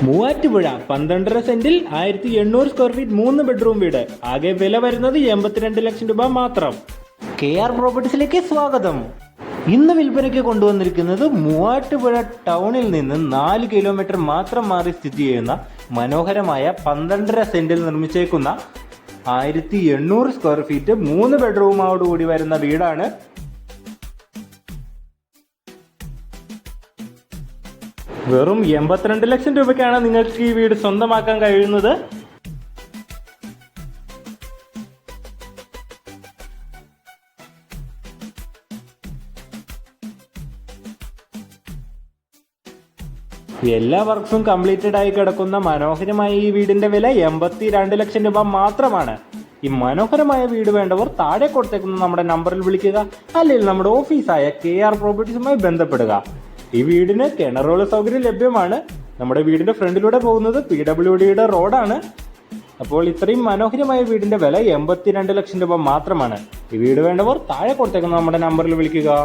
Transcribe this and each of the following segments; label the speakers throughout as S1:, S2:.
S1: മൂവാറ്റുപുഴ 12.5 സെന്റിൽ 1800 square feet 3 bedroom വീട്. ആകെ വില വരുന്നത് 82 ലക്ഷം രൂപ മാത്രം. KR പ്രോപ്പർട്ടീസിലേക്ക് സ്വാഗതം. ഇന്ന് വിൽപ്പനയ്ക്ക് കൊണ്ടുവന്നിരിക്കുന്നത് മൂവാറ്റുപുഴ ടൗണിൽ നിന്ന് 4 കിലോമീറ്റർ മാത്രം മാറി സ്ഥിതി ചെയ്യുന്ന മനോഹരമായ 12.5 സെന്റിൽ നിർമ്മിച്ചേക്കുന്ന 1800 സ്ക്വയർ ഫീറ്റ് 3 ബെഡ്റൂമോടുകൂടി വരുന്ന വീടാണ്. വെറും 82 ലക്ഷം രൂപയ്ക്കാണ് നിങ്ങൾക്ക് ഈ വീട് സ്വന്തമാക്കാൻ കഴിയുന്നത്. എല്ലാ വർക്ക്സും കംപ്ലീറ്റഡ് ആയി കിടക്കുന്ന മനോഹരമായ ഈ വീടിന്റെ വില 82 ലക്ഷം രൂപ മാത്രമാണ്. ഈ മനോഹരമായ വീട് വേണ്ടവർ താഴെ കൊടുത്തേക്കുന്ന നമ്മുടെ നമ്പറിൽ വിളിക്കുക, അല്ലെങ്കിൽ നമ്മുടെ ഓഫീസായ KR പ്രോപ്പർട്ടീസുമായി ബന്ധപ്പെടുക. ഈ വീടിന് കിണറുള്ള സൗകര്യം ലഭ്യമാണ്. നമ്മുടെ വീടിന്റെ ഫ്രണ്ടിലൂടെ പോകുന്നത് PWDയുടെ റോഡാണ്. അപ്പോൾ ഇത്രയും മനോഹരമായ വീടിന്റെ വില 82 ലക്ഷം രൂപ മാത്രമാണ്. ഈ വീട് വേണ്ടവർ താഴെ കൊടുത്തേക്കുന്ന നമ്മുടെ നമ്പറിൽ വിളിക്കുക.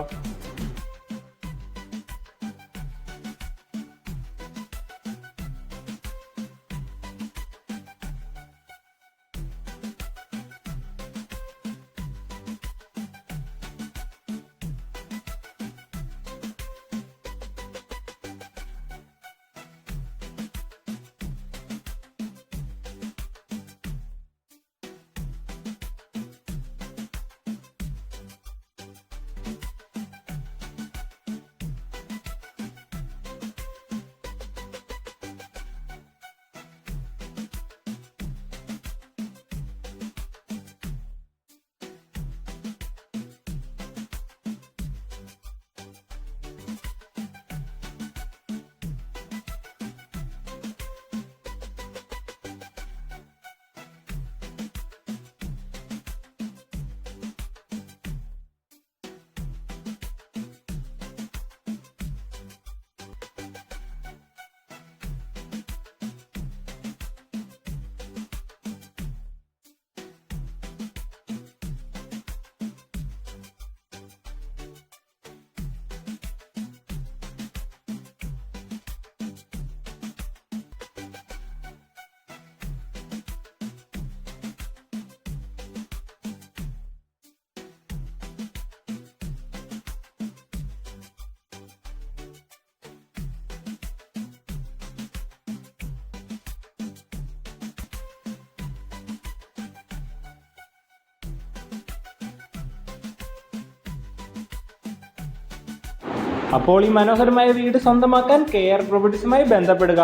S1: അപ്പോൾ ഈ മനോഹരമായ വീട് സ്വന്തമാക്കാൻ KR പ്രോപ്പർട്ടീസുമായി ബന്ധപ്പെടുക.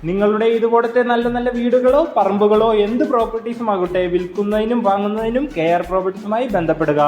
S1: നിങ്ങളുടെ ഇതുപോലത്തെ നല്ല നല്ല വീടുകളോ പറമ്പുകളോ എന്ത് പ്രോപ്പർട്ടീസും ആകട്ടെ, വിൽക്കുന്നതിനും വാങ്ങുന്നതിനും KR പ്രോപ്പർട്ടീസുമായി ബന്ധപ്പെടുക.